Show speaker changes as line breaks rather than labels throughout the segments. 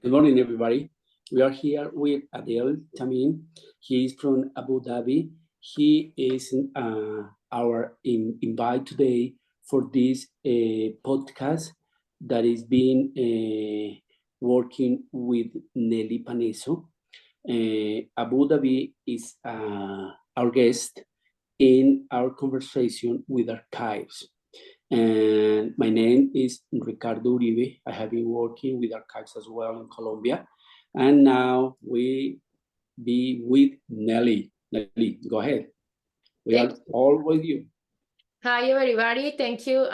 Good morning, everybody. We are here with Adel Tamim. He is from Abu Dhabi. He is our invite today for this podcast that is being working with Nelly Paneso. Abu Dhabi is our guest in our conversation with archives. And my name is Ricardo Uribe. I have been working with archives as well in Colombia. And now we be with Nelly. Nelly, go ahead. We are all with you.
Hi, everybody. Thank you,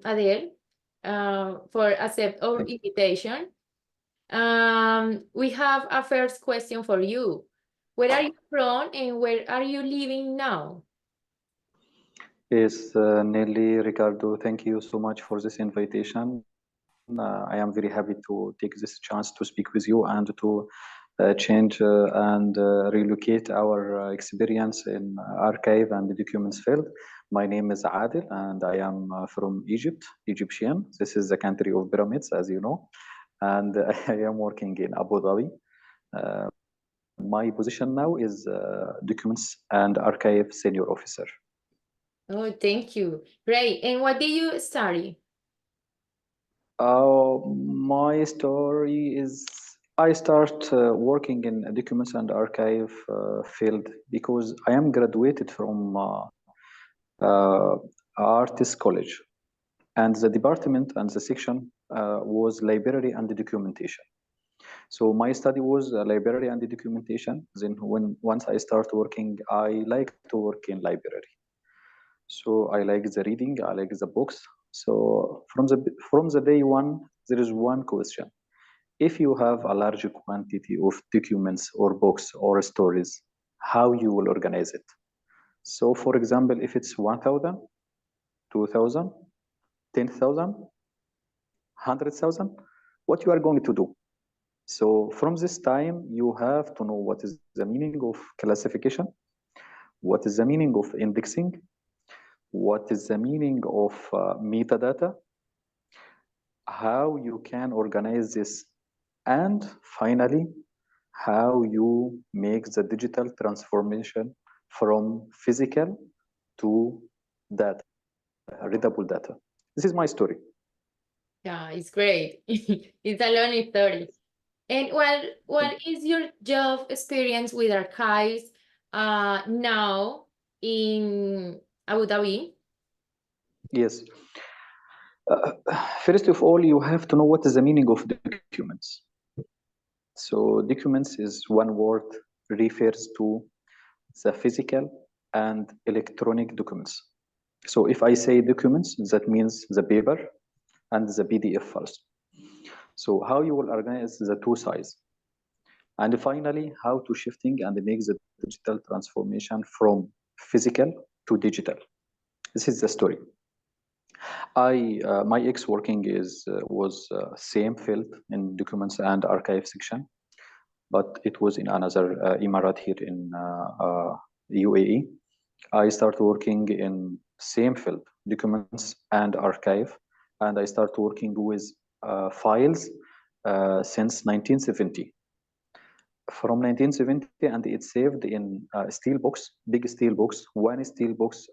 Adel, for accept our invitation. We have a first question for you. Where are you from and where are you living now?
Yes, Nelly, Ricardo, thank you so much for this invitation. I am very happy to take this chance to speak with you and to change and relocate our experience in archive and the documents field. My name is Adel and I am from Egypt, Egyptian. This is the country of pyramids, as you know. And I am working in Abu Dhabi. My position now is Documents and Archive Senior Officer.
Oh, thank you. Great. And what did you study?
My story is I start working in documents and archive field because I am graduated from artist college, and the department and the section was library and documentation. So my study was library and documentation. Then once I start working, I like to work in library. So I like the reading, I like the books. So from the day one, there is one question. If you have a large quantity of documents or books or stories, how you will organize it? So for example, if it's 1,000, 2,000, 10,000, 100,000, what you are going to do? So from this time, you have to know what is the meaning of classification, what is the meaning of indexing, what is the meaning of metadata, how you can organize this, and finally, how you make the digital transformation from physical to data, readable data. This is my story.
Yeah, it's great. It's a long story. And what is your job experience with archives now in Abu Dhabi?
Yes. First of all, you have to know what is the meaning of documents. So documents is one word refers to the physical and electronic documents. So if I say documents, that means the paper and the PDF files. So how you will organize the two sides. And finally, how to shifting and make the digital transformation from physical to digital. This is the story. My ex working was same field in documents and archive section, but it was in another Emirat here in UAE. I started working in same field, documents and archive, and I started working with files since 1970. From 1970, and it's saved in steel box, big steel box, one steel box,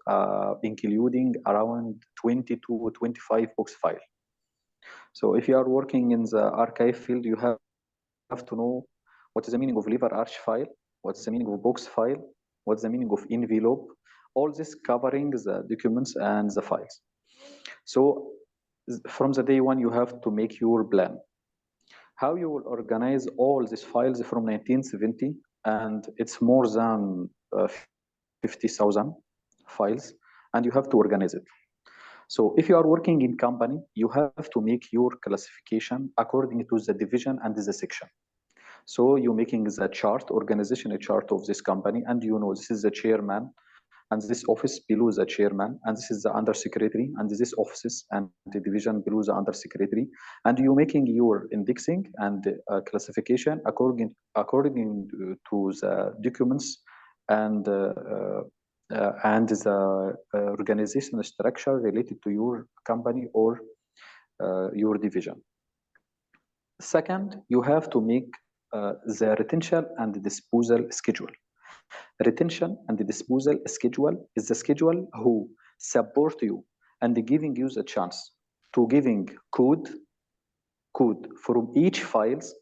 including around 20 to 25 box file. So if you are working in the archive field, you have to know what is the meaning of lever arch file, what's the meaning of box file, what's the meaning of envelope, all this covering the documents and the files. So from the day one, you have to make your plan. How you will organize all these files from 1970, and it's more than 50,000 files, and you have to organize it. So if you are working in company, you have to make your classification according to the division and the section. So you're making the chart, organizational chart of this company, and you know this is the chairman, and this office below the chairman, and this is the under secretary, and this offices and the division below the under secretary, and you're making your indexing and classification according to the documents and the organizational structure related to your company or your division. Second, you have to make the retention and disposal schedule. Retention and the disposal schedule is the schedule who support you and giving you the chance to giving code from each files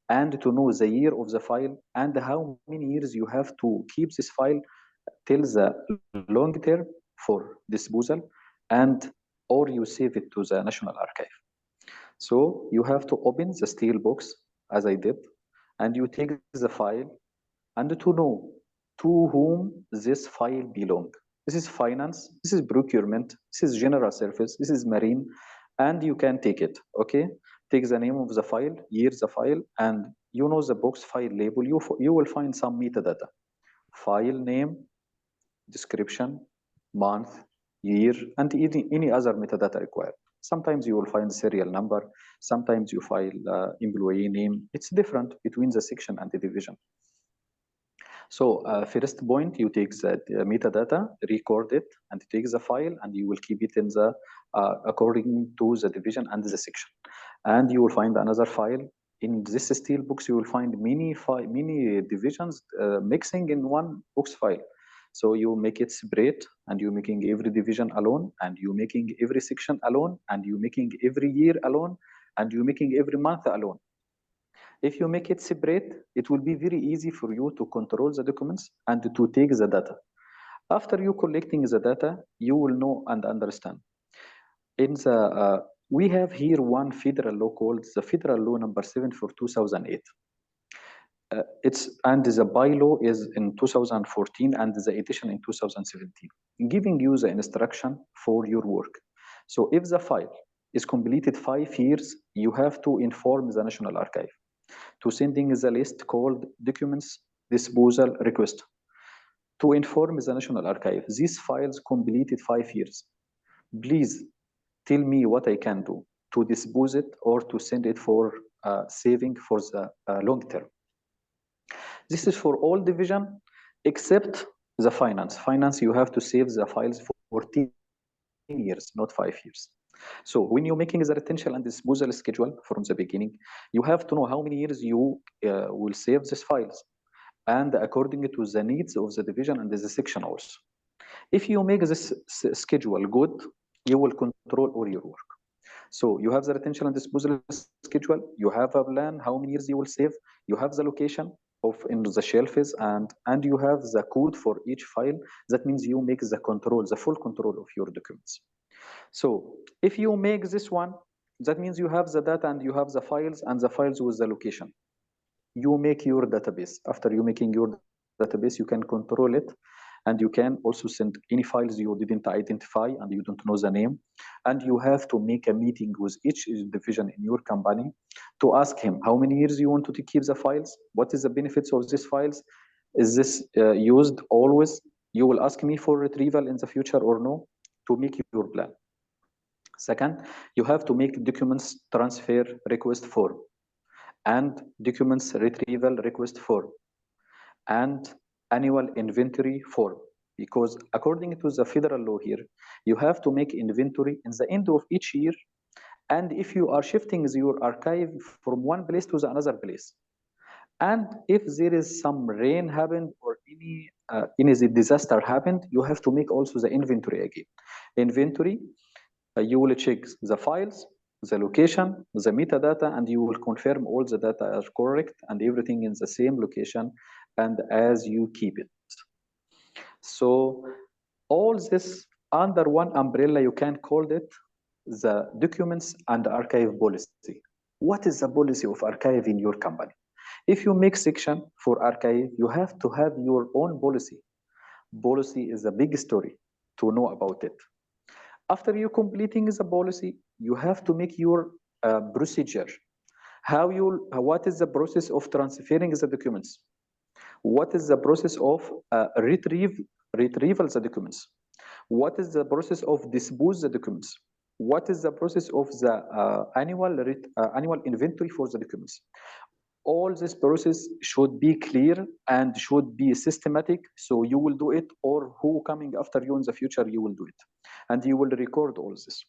and to know the year of the file and how many years you have to keep this file till the long term for disposal and or you save it to the National Archive. So you have to open the steel box as I did and you take the file and to know to whom this file belong. This is finance, this is procurement, this is general service, this is marine, and you can take it, okay? Take the name of the file, year the file, and you know the box file label, you will find some metadata. File name, description, month, year, and any other metadata required. Sometimes you will find serial number, sometimes you file employee name. It's different between the section and the division. So first point, you take the metadata, record it, and take the file, and you will keep it in the according to the division and the section. And you will find another file. In this steel box, you will find many divisions mixing in one box file. So you make it separate, and you're making every division alone, and you're making every section alone, and you're making every year alone, and you're making every month alone. If you make it separate, it will be very easy for you to control the documents and to take the data. After you collecting the data, you will know and understand. In the we have here one federal law called the Federal Law Number 7 for 2008. And the bylaw is in 2014 and the edition in 2017, giving you the instruction for your work. So if the file is completed 5 years, you have to inform the National Archive to sending the list called documents disposal request to inform the National Archive. These files completed 5 years. Please tell me what I can do to dispose it or to send it for saving for the long term. This is for all division except the finance. Finance, you have to save the files for 14 years, not 5 years. So when you're making the retention and disposal schedule from the beginning, you have to know how many years you will save these files and according to the needs of the division and the section also. If you make this schedule good, you will control all your work. So you have the retention and disposal schedule, you have a plan, how many years you will save, you have the location of in the shelves and you have the code for each file. That means you make the control, the full control of your documents. So if you make this one, that means you have the data and you have the files and the files with the location. You make your database. After you making your database, you can control it and you can also send any files you didn't identify and you don't know the name. And you have to make a meeting with each division in your company to ask him how many years you want to keep the files, what is the benefits of these files, is this used always, you will ask me for retrieval in the future or no, to make your plan. Second, you have to make documents transfer request form and documents retrieval request form and annual inventory form, because according to the federal law here, you have to make inventory in the end of each year. And if you are shifting your archive from one place to the another place, and if there is some rain happened or any disaster happened, you have to make also the inventory again. Inventory, you will check the files, the location, the metadata, and you will confirm all the data are correct and everything in the same location and as you keep it. So all this under one umbrella, you can call it the documents and archive policy. What is the policy of archive in your company? If you make section for archive, you have to have your own policy. Policy is a big story to know about it. After you completing the policy, you have to make your procedure. What is the process of transferring the documents? What is the process of retrieval the documents? What is the process of dispose the documents? What is the process of the annual inventory for the documents? All this process should be clear and should be systematic. So you will do it, or who coming after you in the future, you will do it. And you will record all this.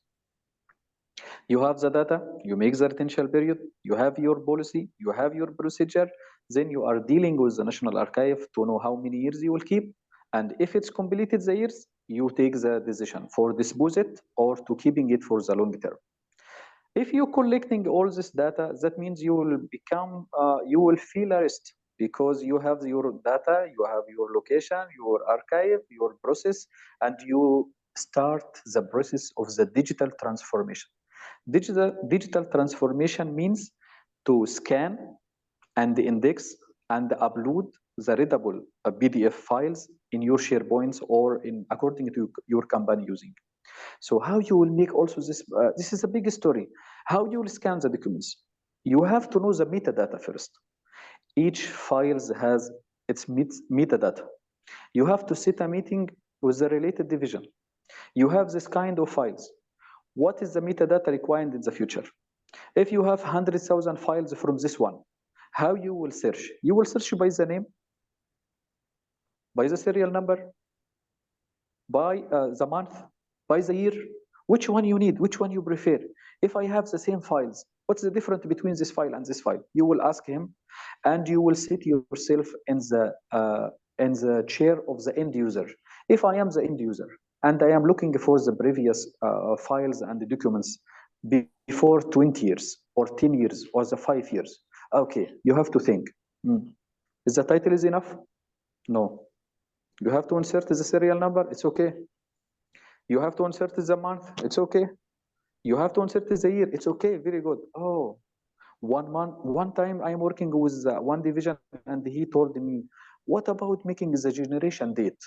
You have the data, you make the retention period, you have your policy, you have your procedure, then you are dealing with the National Archive to know how many years you will keep. And if it's completed the years, you take the decision for deposit or to keeping it for the long term. If you're collecting all this data, that means you will become, you will feel a rest because you have your data, you have your location, your archive, your process, and you start the process of the digital transformation. Digital transformation means to scan and index and upload the readable PDF files in your SharePoints or in according to your company using. So how you will make also this, this is a big story. How you will scan the documents? You have to know the metadata first. Each file has its metadata. You have to set a meeting with the related division. You have this kind of files. What is the metadata required in the future? If you have 100,000 files from this one, how you will search? You will search by the name, by the serial number, by the month, by the year. Which one you need? Which one you prefer? If I have the same files, what's the difference between this file and this file? You will ask him, and you will sit yourself in the chair of the end user. If I am the end user and I am looking for the previous files and the documents before 20 years or 10 years or the 5 years, okay, you have to think, is the title is enough? No. You have to insert the serial number, it's okay. You have to insert the month, it's okay. You have to insert the year, it's okay, very good. Oh, 1 month, one time I'm working with one division and he told me, what about making the generation date?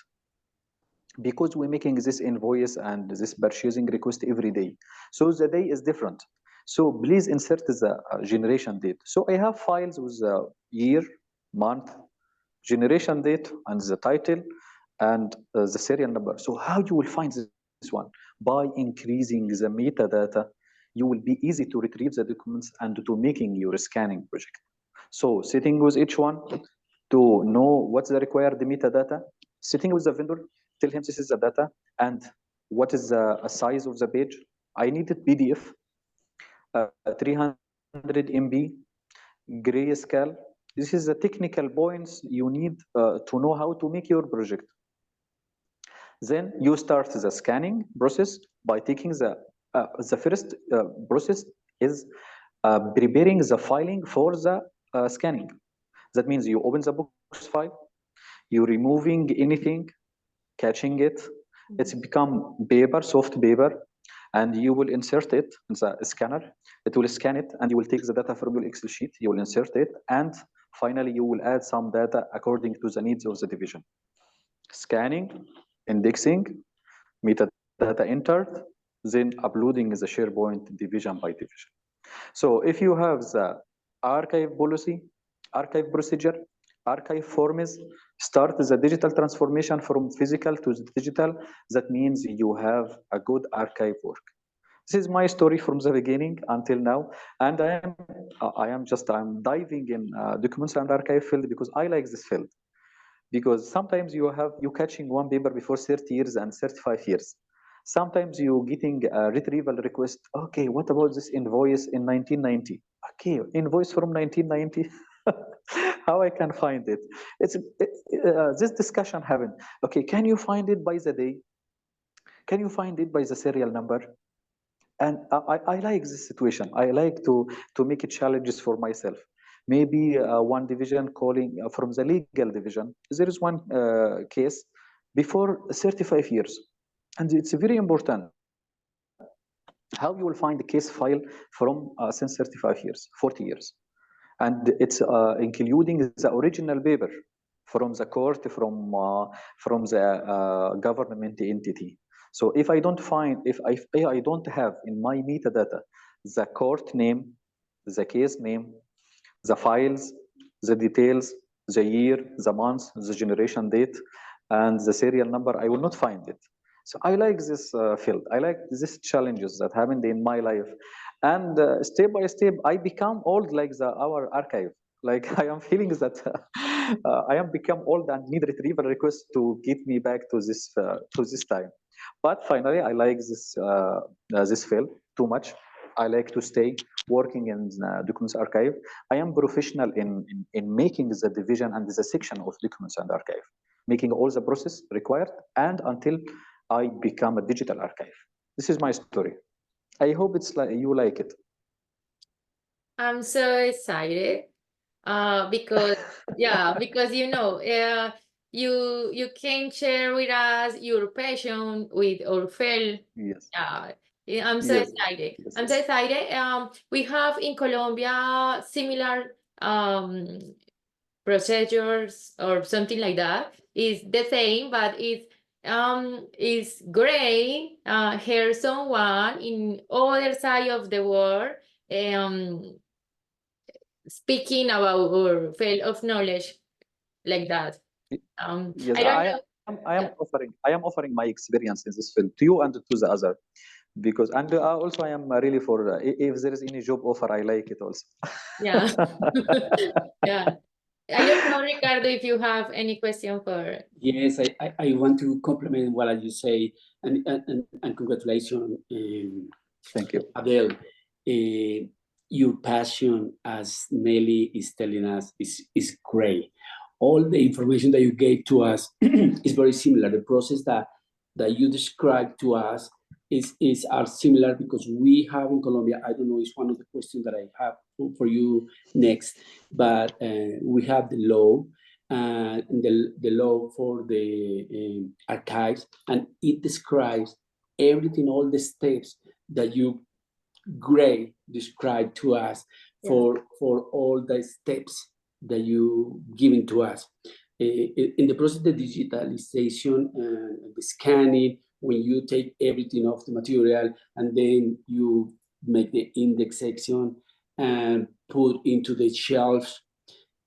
Because we're making this invoice and this purchasing request every day. So the day is different. So please insert the generation date. So I have files with the year, month, generation date, and the title, and the serial number. So how you will find this one? By increasing the metadata, you will be easy to retrieve the documents and to making your scanning project. So sitting with each one to know what's the required metadata, sitting with the vendor, tell him this is the data and what is the size of the page. I needed PDF, 300 MB, grayscale. This is the technical points you need to know how to make your project. Then you start the scanning process by taking the first process is preparing the filing for the scanning. That means you open the box file, you removing anything, catching it, it's become paper, soft paper, and you will insert it in the scanner. It will scan it, and you will take the data from your Excel sheet, you will insert it, and finally you will add some data according to the needs of the division. Scanning, indexing, metadata entered, then uploading the SharePoint division by division. So if you have the archive policy, archive procedure, archive forms, start the digital transformation from physical to digital, that means you have a good archive work. This is my story from the beginning until now, and I'm diving in documents and archive field because I like this field. Because sometimes you catching one paper before 30 years and 35 years. Sometimes you getting a retrieval request. Okay, what about this invoice in 1990? Okay, invoice from 1990. How I can find it? This discussion happened. Okay, can you find it by the day? Can you find it by the serial number? And I like this situation. I like to make it challenges for myself. Maybe one division calling from the legal division. There is one case before 35 years. And it's very important how you will find the case file from since 35 years, 40 years. And it's including the original paper from the court, from the government entity. So if I don't find, if I don't have in my metadata the court name, the case name, the files, the details, the year, the month, the generation date, and the serial number, I will not find it. So I like this field. I like these challenges that happened in my life. And step by step, I become old like our archive. Like I am feeling that I am become old and need retrieval requests to get me back to this time. But finally, I like this field too much. I like to stay working in documents archive. I am professional in making the division and the section of documents and archive, making all the process required, and until I become a digital archive. This is my story. I hope it's like you like it.
I'm so excited because because you can share with us your passion with our field.
Yes.
I'm so
Yes.
excited.
Yes.
I'm so excited. We have in Colombia similar procedures or something like that. It's the same, but it's great. Hear someone in other side of the world speaking about our field of knowledge like that.
Yes,
I don't know.
I am offering my experience in this field to you and to the other, because also I am really for if there is any job offer, I like it also.
Yeah. Yeah. I don't know, Ricardo, if you have any question for.
Yes, I want to compliment what you say, and congratulations,
Thank you.
Adel. Your passion, as Nelly is telling us, is great. All the information that you gave to us is very similar. The process that you described to us are similar, because we have in Colombia, I don't know, it's one of the questions that I have for you next, but we have the law, the law for the archives, and it describes everything, all the steps that you described to us for all the steps that you given to us. In the process of the digitalization and the scanning, when you take everything off the material and then you make the index section and put into the shelves,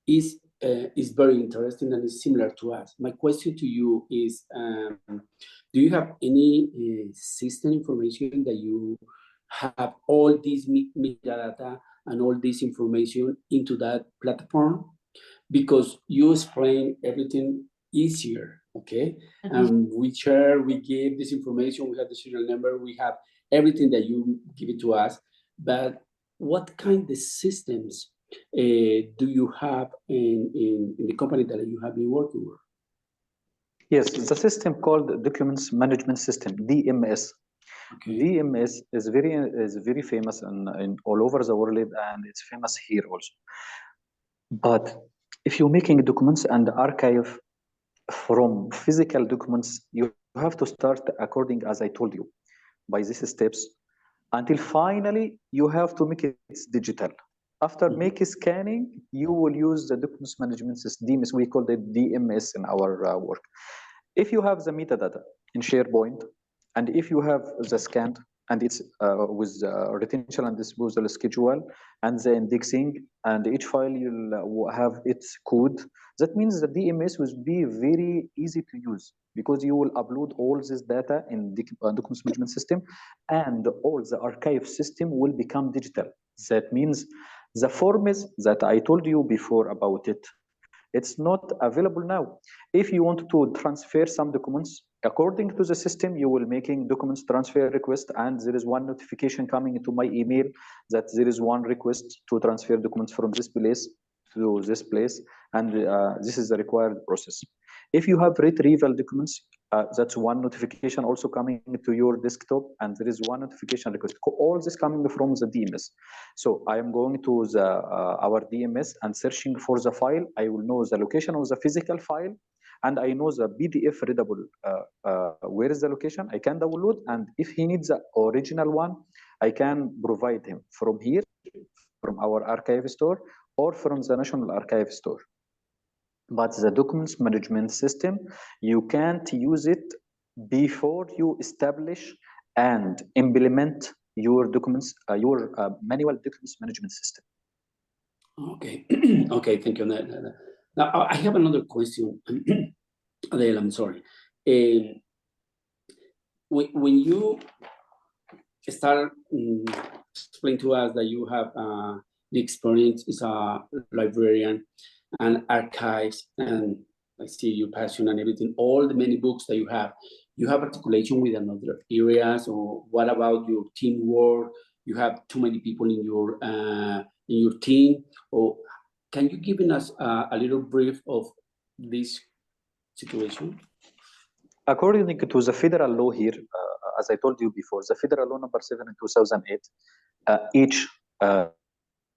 is very interesting and is similar to us. My question to you is, do you have any system information that you have all these metadata and all this information into that platform? Because you explain everything easier, okay? And we share, we give this information, we have the serial number, we have everything that you give it to us. But what kind of systems do you have in the company that you have been working with?
Yes, the system called Documents Management System, DMS. Okay. DMS is very famous in all over the world, and it's famous here also. But if you're making documents and archive from physical documents, you have to start according, as I told you, by these steps, until finally you have to make it digital. After make scanning, you will use the documents management system, DMS. We call it DMS in our work. If you have the metadata in SharePoint, and if you have the scanned, and it's with retention and disposal schedule, and the indexing, and each file you'll have its code, that means the DMS will be very easy to use, because you will upload all this data in the documents management system, and all the archive system will become digital. That means the forms that I told you before about it, it's not available now. If you want to transfer some documents, according to the system, you will making documents transfer request, and there is one notification coming into my email that there is one request to transfer documents from this place to this place, and this is the required process. If you have retrieval documents, that's one notification also coming to your desktop, and there is one notification request. All this coming from the DMS. So I am going to the our DMS and searching for the file. I will know the location of the physical file, and I know the PDF readable. Where is the location? I can download, and if he needs the original one, I can provide him from here, from our archive store, or from the National Archive store. But the documents management system, you can't use it before you establish and implement your documents, your manual documents management system.
Okay, okay, thank you. Now I have another question. Adel, I'm sorry. When you start explain to us that you have the experience as a librarian and archives, and I see your passion and everything, all the many books that you have articulation with another areas, or what about your teamwork? you have too many people in your team, or can you give us a little brief of this situation?
According to the federal law here, as I told you before, the federal law number 7 in 2008, each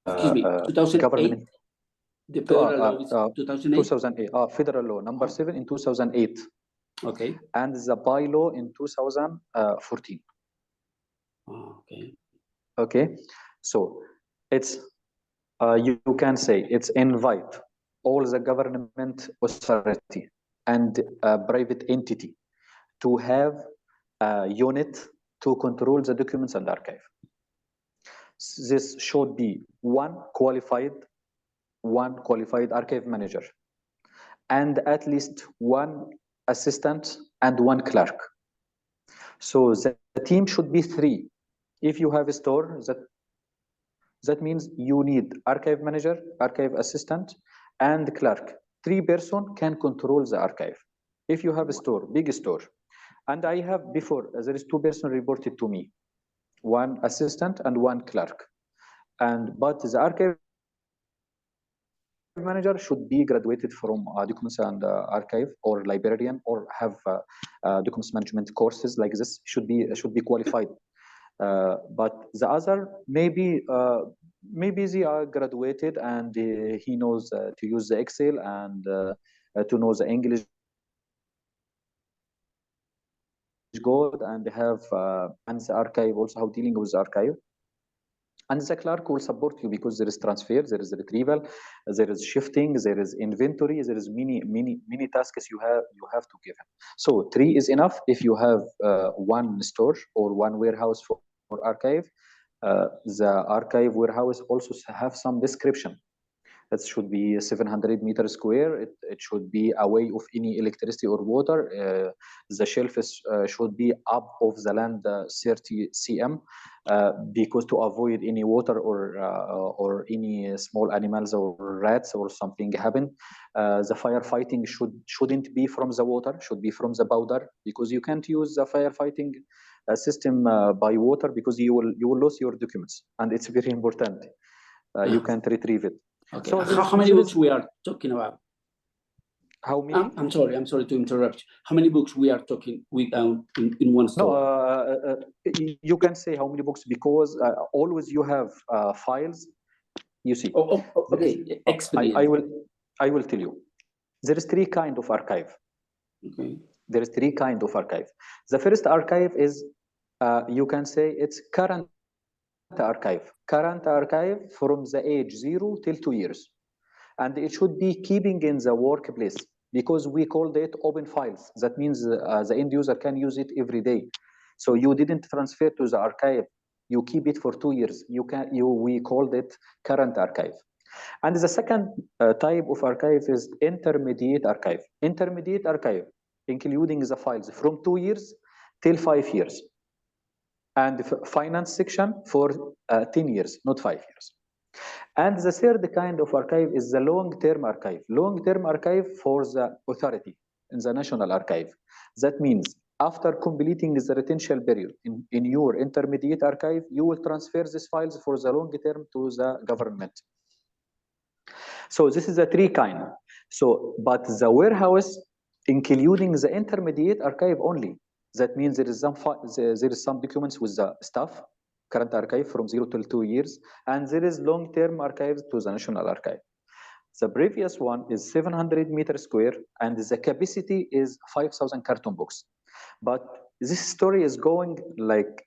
Excuse me, 2008.
government.
The federal law is 2008.
2008. Federal law number 7 in 2008.
Okay.
And the bylaw in 2014.
Okay.
Okay. So it's you can say it's invite all the government authority and private entity to have a unit to control the documents and archive. This should be one qualified archive manager and at least one assistant and one clerk. So the team should be 3. If you have a store, that means you need archive manager, archive assistant, and clerk. 3 person can control the archive. If you have a store, big store, and I have before, there is 2 person reported to me, 1 assistant and 1 clerk. But the archive manager should be graduated from documents and archive or librarian or have documents management courses like this, should be qualified. But the other maybe they are graduated and he knows to use the Excel and to know the English good and have and the archive also how dealing with the archive. And the clerk will support you because there is transfer, there is retrieval, there is shifting, there is inventory, there is many tasks you have to give him. So 3 is enough. If you have 1 store or 1 warehouse for archive, the archive warehouse also have some description. It should be 700 meters square. It should be away of any electricity or water. The shelf should be up of the land 30 cm because to avoid any water or any small animals or rats or something happen. The firefighting shouldn't be from the water, should be from the powder, because you can't use the firefighting system by water because you will lose your documents, and it's very important. You can't retrieve it.
Okay. So how many books we are talking about?
How many?
I'm sorry to interrupt you. How many books we are talking with in one store?
No, you can say how many books because always you have files. You see.
Okay.
I will tell you. There is 3 kinds of archive.
Okay.
There is 3 kinds of archive. The first archive is you can say it's current archive from the age 0 till 2 years, and it should be keeping in the workplace because we called it open files. That means the end user can use it every day. So you didn't transfer to the archive, you keep it for 2 years. We called it current archive. And the second type of archive is intermediate archive. Intermediate archive including the files from 2 years till 5 years. And the finance section for 10 years, not 5 years. And the third kind of archive is the long-term archive. Long-term archive for the authority in the National Archive. That means after completing the retention period in your intermediate archive, you will transfer these files for the long term to the government. So this is the 3 kind. So, but the warehouse, including the intermediate archive only. That means there is some documents with the staff, current archive from 0 till 2 years, and there is long-term archives to the National Archive. The previous one is 700 meters square, and the capacity is 5,000 carton books. But this story is going like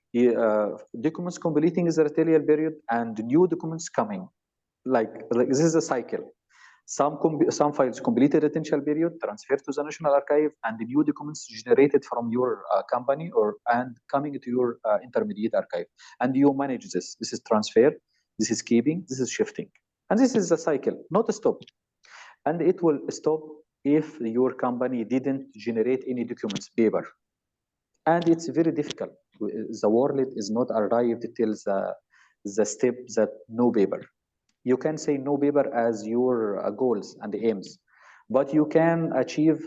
documents completing the retention period and new documents coming. Like this is a cycle. Some files completed retention period, transferred to the National Archive, and the new documents generated from your company and coming to your intermediate archive. And you manage this. This is transfer, this is keeping, this is shifting. And this is a cycle, not a stop. And it will stop if your company didn't generate any documents, paper. And it's very difficult. The world is not arrived till the step that no paper. You can say no paper as your goals and aims, but you can achieve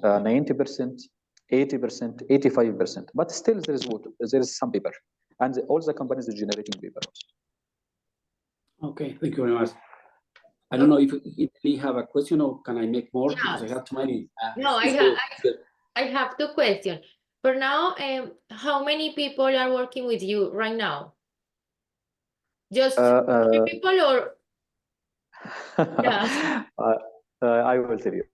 90%, 80%, 85%. But still, there is some paper. and all the companies are generating papers.
Okay, thank you very much. I don't know if we have a question or can I make more because I
Yes.
have too many.
No, I have two questions. For now, how many people are working with you right now? Just three people or? Yeah.
I will tell you.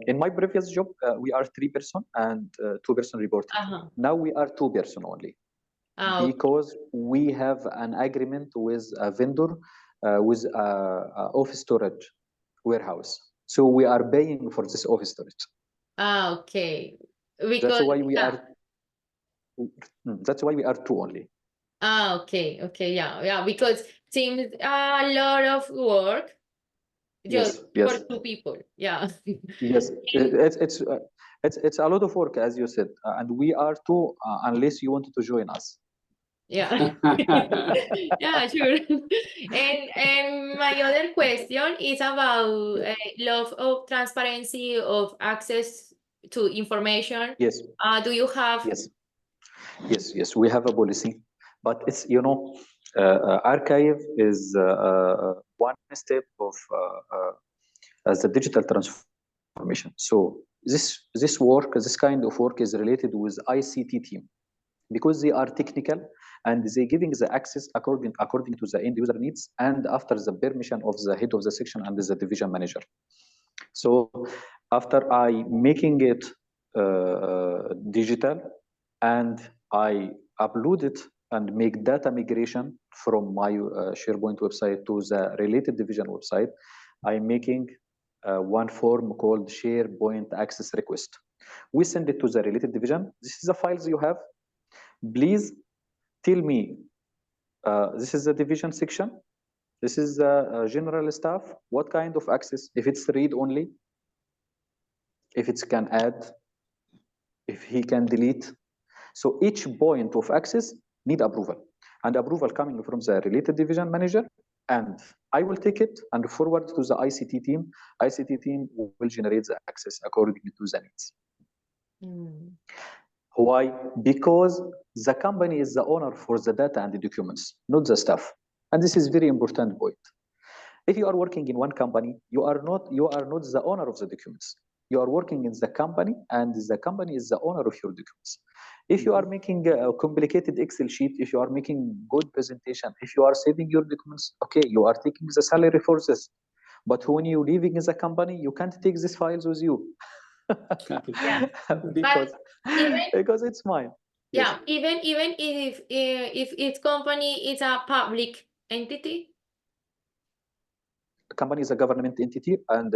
In my previous job, we are 3 person and 2 person reporting. Now we are 2 person only. Because we have an agreement with a vendor with a office storage warehouse. So we are paying for this office storage.
Okay. Because,
that's why we are. That's why we are 2 only.
Okay. Okay. Yeah. Because seems a lot of work. Just for 2 people. Yeah.
Yes. It's a lot of work, as you said, and we are 2 unless you wanted to join us.
Yeah. Yeah, sure. And my other question is about love of transparency of access to information.
Yes.
Do you have?
Yes. We have a policy, but it's archive is one step of the digital transformation. So this work, this kind of work, is related with ICT team because they are technical and they giving the access according to the end user needs and after the permission of the head of the section and the division manager. So after I making it digital and I upload it and make data migration from my SharePoint website to the related division website, I'm making one form called SharePoint access request. We send it to the related division. This is the files you have. Please tell me, this is the division section. This is the general staff. What kind of access? If it's read only, if it can add, if he can delete. So each point of access need approval, and approval coming from the related division manager. And I will take it and forward to the ICT team. ICT team will generate the access according to the needs. Why? Because the company is the owner for the data and the documents, not the staff. And this is very important point. If you are working in one company, you are not the owner of the documents. You are working in the company, and the company is the owner of your documents. If you are making a complicated Excel sheet, if you are making good presentation, if you are saving your documents, okay, you are taking the salary for this. But when you're leaving the company, you can't take these files with you.
Yeah.
because it's mine.
Yeah, yes. even if its company is a public entity.
Company is a government entity, and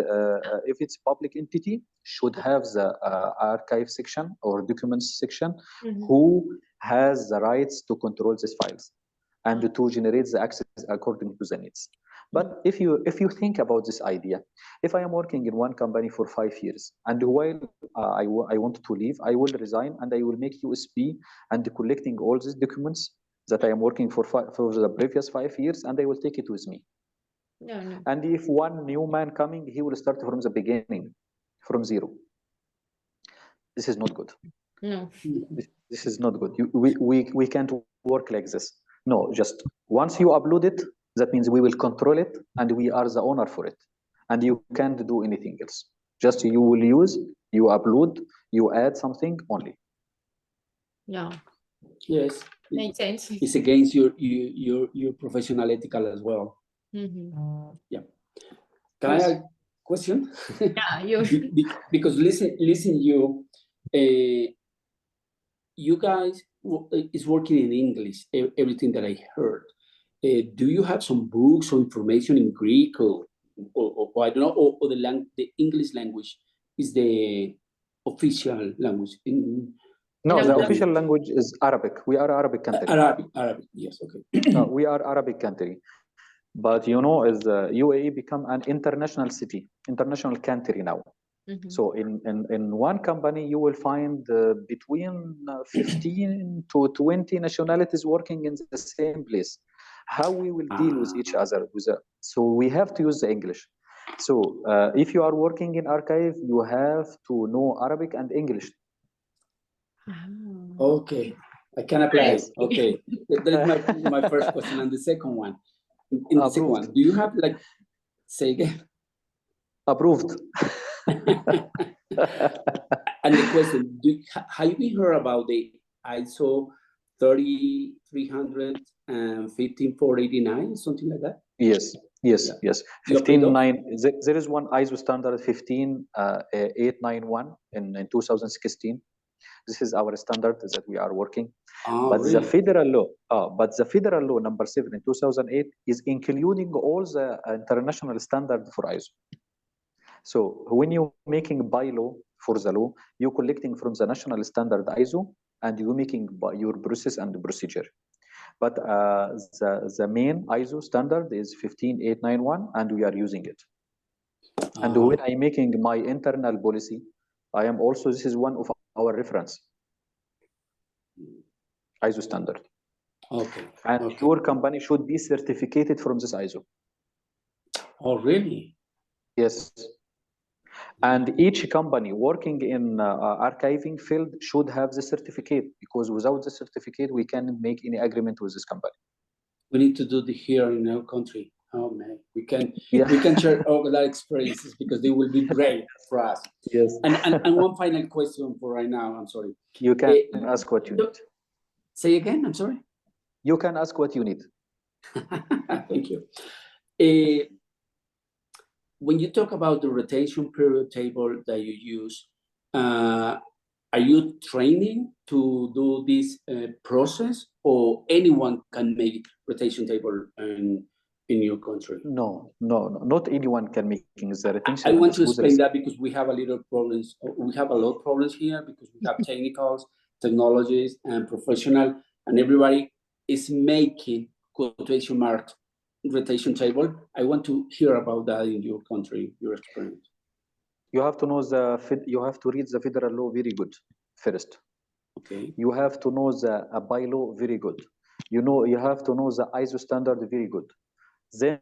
if it's public entity, should have the archive section or documents section who has the rights to control these files and to generate the access according to the needs. But if you think about this idea, if I am working in one company for 5 years and while I want to leave, I will resign and I will make USB and collecting all these documents that I am working for the previous 5 years, and I will take it with me.
No.
And if one new man coming, he will start from the beginning, from zero. This is not good.
No.
This is not good. We can't work like this. No, just once you upload it, that means we will control it and we are the owner for it. And you can't do anything else. Just you will use, you upload, you add something only.
Yeah.
Yes.
Makes sense.
It's against your professional ethical as well. Yeah. Can I ask a question?
Yeah,
because listen, you guys is working in English. Everything that I heard. Do you have some books or information in Greek or I don't know, or the English language is the official language in?
No, the official language is Arabic. We are Arabic country.
Arabic. Yes, okay.
We are Arabic country. But you know, as UAE become an international city, international country now. So in one company, you will find between 15 to 20 nationalities working in the same place. How we will deal with each other? So we have to use the English. So if you are working in archive, you have to know Arabic and English.
Okay. I can apply.
Yes.
Okay, that is my first question. And the second one, in the second one, do you have like, say again?
Approved.
And the question, have you heard about the ISO 30300 and 15489, something like that?
Yes, yes,
Yeah.
yes.
You applied those?
15.9. There is one ISO standard 15891 in 2016. This is our standard that we are working.
Oh,
But
really?
the federal law number 7 in 2008 is including all the international standard for ISO. So when you're making bylaw for the law, you're collecting from the national standard ISO and you're making your process and procedure. But the main ISO standard is 15891 and we are using it. And when I'm making my internal policy, I am also, this is one of our reference, ISO standard.
Okay.
And your company should be certificated from this ISO.
Oh, really?
Yes. And each company working in archiving field should have the certificate, because without the certificate, we can't make any agreement with this company.
We need to do the here in our country. Oh man, we can share all that experiences because they will be great for us.
Yes.
And one final question for right now. I'm sorry.
You can ask what you need.
Say again. I'm sorry.
You can ask what you need.
Thank you. When you talk about the rotation period table that you use, are you training to do this process, or anyone can make rotation table in your country?
No, not anyone can make the retention.
I want to explain that because we have a little problems. We have a lot of problems here because we have technicals, technologies, and professional, and everybody is making quotation mark rotation table. I want to hear about that in your country, your experience.
You have to know you have to read the federal law very good first.
Okay.
You have to know the bylaw very good. You have to know the ISO standard very good. Then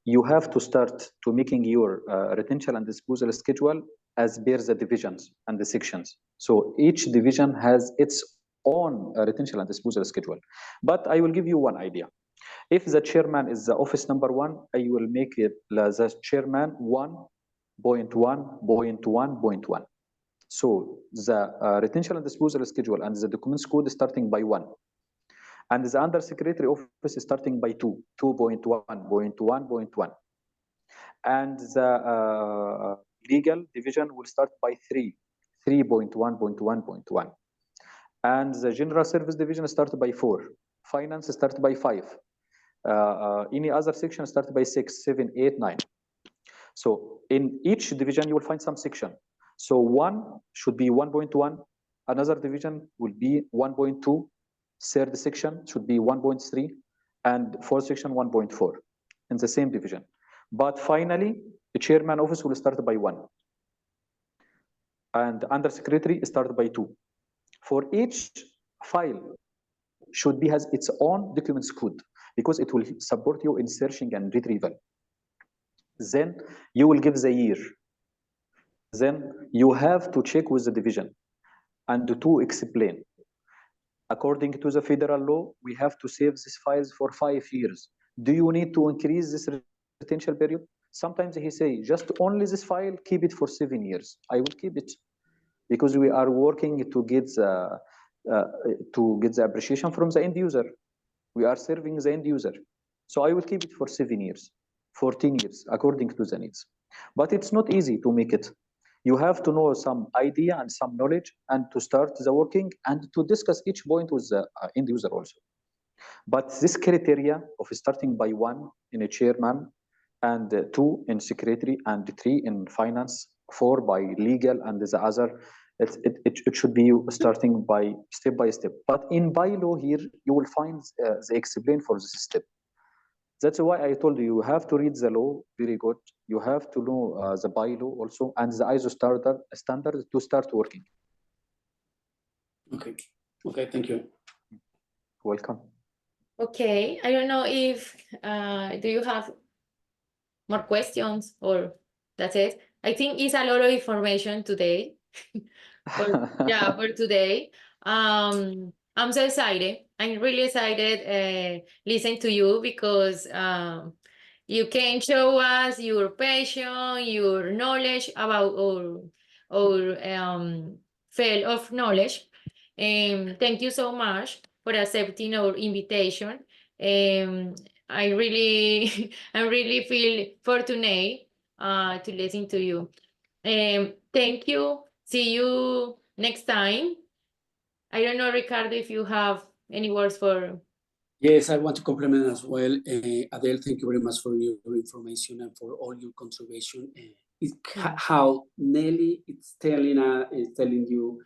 you have to start to making your retention and disposal schedule as per the divisions and the sections. So each division has its own retention and disposal schedule. But I will give you one idea. If the chairman is the office number 1, I will make it the chairman 1.1.1.1. So the retention and disposal schedule and the documents code is starting by 1. And the under secretary office is starting by 2.1.1.1. And the legal division will start by 3.1.1.1. And the general service division starts by 4. Finance starts by 5. Any other section starts by 6, 7, 8, 9. So in each division, you will find some section. So one should be 1.1. Another division will be 1.2. Third section should be 1.3. And fourth section 1.4 in the same division. But finally, the chairman office will start by 1. And under secretary start by 2. For each file should be has its own documents code, because it will support you in searching and retrieval. Then you will give the year. Then you have to check with the division and to explain. According to the federal law, we have to save these files for 5 years. Do you need to increase this retention period? Sometimes he say, just only this file, keep it for 7 years. I will keep it because we are working to get the appreciation from the end user. We are serving the end user. So I will keep it for 7 years, 14 years, according to the needs. But it's not easy to make it. You have to know some idea and some knowledge and to start the working and to discuss each point with the end user also. But this criteria of starting by 1 in a chairman and 2 in secretary and 3 in finance, 4 by legal and the other, it should be starting by step. But in bylaw here, you will find the explain for this step. That's why I told you, you have to read the law very good. You have to know the bylaw also and the ISO standard to start working.
Okay, thank you.
Welcome.
Okay, I don't know if, do you have more questions or that's it? I think it's a lot of information today. for today. And I'm so excited. I'm really excited listening to you because you can show us your passion, your knowledge about our field of knowledge. Thank you so much for accepting our invitation. I really, I really feel fortunate to listen to you. Thank you. See you next time. I don't know, Ricardo, if you have any words for.
Yes, I want to compliment as well. Adele, thank you very much for your information and for all your contribution. How Nelly is telling you,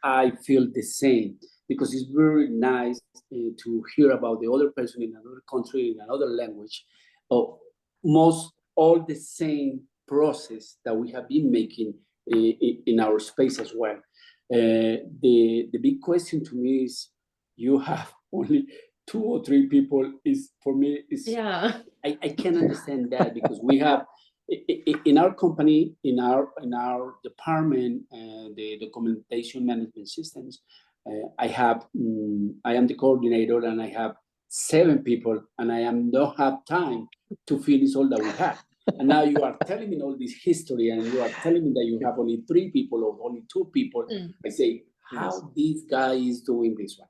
I feel the same, because it's very nice to hear about the other person in another country, in another language, most all the same process that we have been making in our space as well. The big question to me is, you have only 2 or 3 people. Is for me is,
Yeah.
I can understand that, because we have in our company, in our department, the documentation management systems, I am the coordinator, and I have 7 people, and I don't have time to finish all that we have. And now you are telling me all this history, and you are telling me that you have only 3 people or only 2 people. I say, how this guy is doing this one?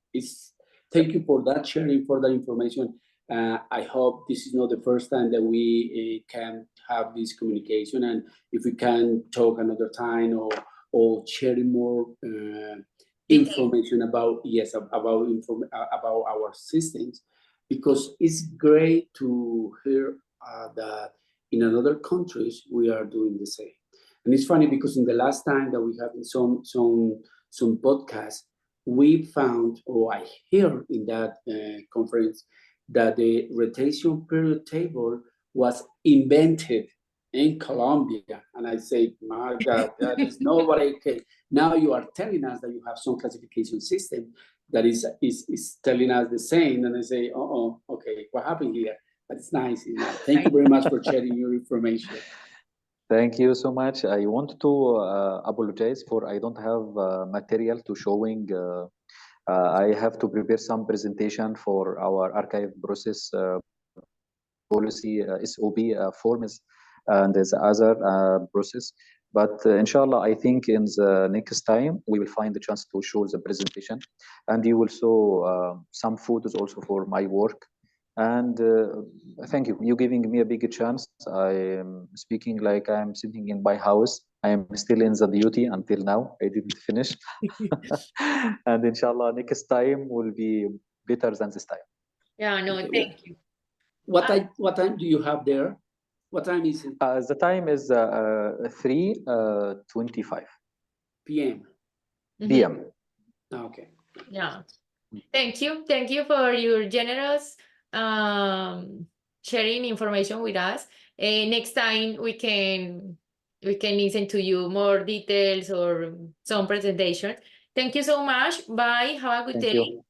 Thank you for that sharing, for that information. I hope this is not the first time that we can have this communication, and if we can talk another time, or sharing more information about about our systems, because it's great to hear that in other countries we are doing the same. And it's funny, because in the last time that we have some podcasts, we found, or I hear in that conference, that the rotation period table was invented in Colombia. And I say, my God, that is nobody. Okay. Now you are telling us that you have some classification system that is telling us the same. And I say, okay, what happened here? But it's nice. Thank you very much for sharing your information.
Thank you so much. I want to apologize for I don't have material to showing. I have to prepare some presentation for our archive process policy SOP forms, and there's other process. But inshallah, I think in the next time we will find the chance to show the presentation, and you will show some photos also for my work. And thank you. You're giving me a big chance. I am speaking like I'm sitting in my house. I am still in the duty until now. I didn't finish. And inshallah, next time will be better than this time.
Yeah, no, thank you.
What time do you have there? What time is it?
The time is 3:25
p.m.
p.m.
Okay.
Yeah. Thank you. Thank you for your generous sharing information with us. Next time we can listen to you more details or some presentation. Thank you so much. Bye. Have a good day.
You.